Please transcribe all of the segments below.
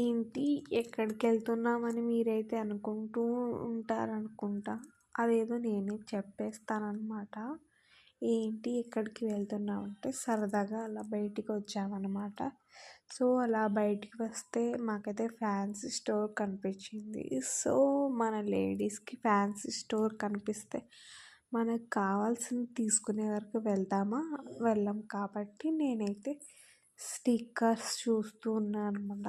ఏంటి ఎక్కడికెళ్తున్నామని మీరైతే అనుకుంటూ ఉంటారనుకుంటా. అదేదో నేనే చెప్పేస్తాననమాట. ఏంటి ఎక్కడికి వెళ్తున్నామంటే సరదాగా అలా బయటికి వచ్చామన్నమాట. సో అలా బయటికి వస్తే మాకైతే ఫ్యాన్సీ స్టోర్ కనిపించింది. సో మన లేడీస్కి ఫ్యాన్సీ స్టోర్ కనిపిస్తే మనకు కావాల్సింది తీసుకునే వరకు వెళ్తామా వెళ్ళాం. కాబట్టి నేనైతే స్టిక్కర్స్ చూస్తూ ఉన్నాను అనమాట.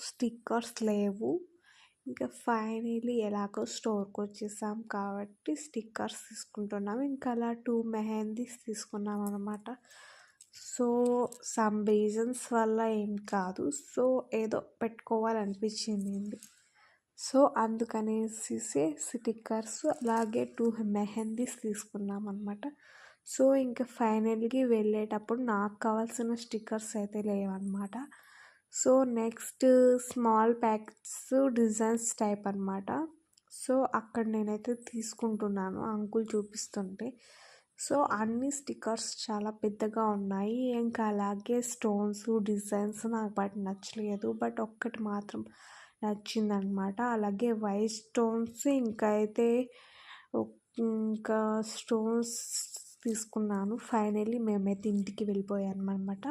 స్టిక్కర్స్ లేవు. ఇంకా ఫైనలీ ఎలాగో స్టోర్కి వచ్చేసాం కాబట్టి స్టిక్కర్స్ తీసుకుంటున్నాం. ఇంకా అలా 2 మెహందీస్ తీసుకున్నాం అనమాట. సో సమ్ రీజన్స్ వల్ల ఏం కాదు. సో ఏదో పెట్టుకోవాలనిపించింది. సో అందుకనేసి స్టిక్కర్స్ అలాగే 2 మెహందీస్ తీసుకున్నాం అనమాట. సో ఇంకా ఫైనల్గా వెళ్ళేటప్పుడు నాకు కావాల్సిన స్టిక్కర్స్ అయితే లేవన్నమాట. So next small packets designs type అనమాట. సో అక్కడ నేనైతే తీసుకుంటున్నాను అంకుల్ చూపిస్తుంటే. సో అన్ని స్టిక్కర్స్ చాలా పెద్దగా ఉన్నాయి. ఇంకా అలాగే స్టోన్స్ డిజైన్స్ నాకు బట్ నచ్చలేదు. బట్ ఒక్కటి మాత్రం నచ్చిందనమాట. అలాగే వైట్ స్టోన్స్ ఇంకా స్టోన్స్ తీసుకున్నాను. ఫైనల్లీ మేమైతే ఇంటికి వెళ్ళిపోయాము అనమాట.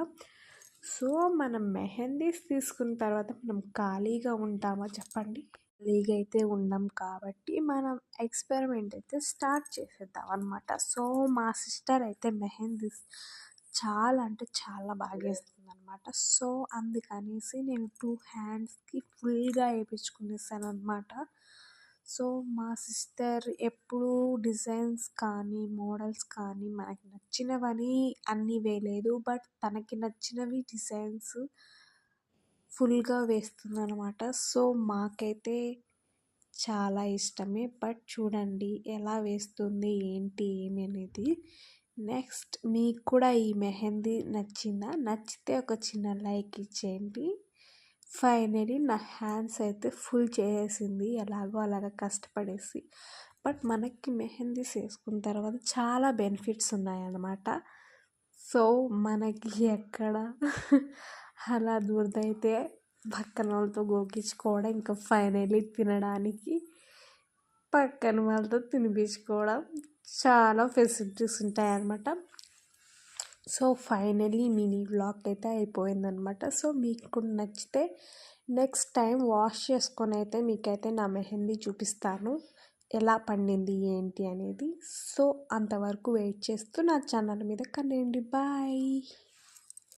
సో మనం మెహందీస్ తీసుకున్న తర్వాత మనం ఖాళీగా ఉంటామా చెప్పండి? ఖాళీగా అయితే ఉండం కాబట్టి మనం ఎక్స్పెరిమెంట్ అయితే స్టార్ట్ చేసేద్దాం అనమాట. సో మా సిస్టర్ అయితే మెహందీస్ చాలా అంటే చాలా బాగా వేస్తుంది అనమాట. సో అందుకనేసి నేను 2 హ్యాండ్స్కి ఫుల్గా వేయించుకునేసాను అనమాట. సో మా సిస్టర్ ఎప్పుడూ డిజైన్స్ కానీ మోడల్స్ కానీ మనకి నచ్చినవని అన్నీ వేయలేదు. బట్ తనకి నచ్చినవి డిజైన్స్ ఫుల్గా వేస్తుంది అనమాట. సో మాకైతే చాలా ఇష్టమే. బట్ చూడండి ఎలా వేస్తుంది ఏంటి ఏమి అనేది. నెక్స్ట్ మీకు కూడా ఈ మెహందీ నచ్చిందా? నచ్చితే ఒక చిన్న లైక్ ఇచ్చేయండి. ఫైనలీ నా హ్యాండ్స్ అయితే ఫుల్ చేసేసింది ఎలాగో అలాగా కష్టపడేసి. బట్ మనకి మెహందీస్ వేసుకున్న తర్వాత చాలా బెనిఫిట్స్ ఉన్నాయన్నమాట. సో మనకి ఎక్కడ అలా దురదైతే పక్కన వాళ్ళతో గోకించుకోవడం, ఇంకా ఫైనలీ తినడానికి పక్కన వాళ్ళతో తినిపించుకోవడం చాలా ఫెసిలిటీస్ ఉంటాయన్నమాట. సో ఫైనలీ మినీ వ్లాగ్ అయితే అయిపోయిందనమాట. సో మీకు కూడా నచ్చితే నెక్స్ట్ టైం వాష్ చేసుకొని అయితే మీకైతే నా మెహందీ చూపిస్తాను ఎలా పండింది ఏంటి అనేది. సో అంతవరకు వెయిట్ చేస్తూ నా ఛానల్ మీద కనండి. బాయ్.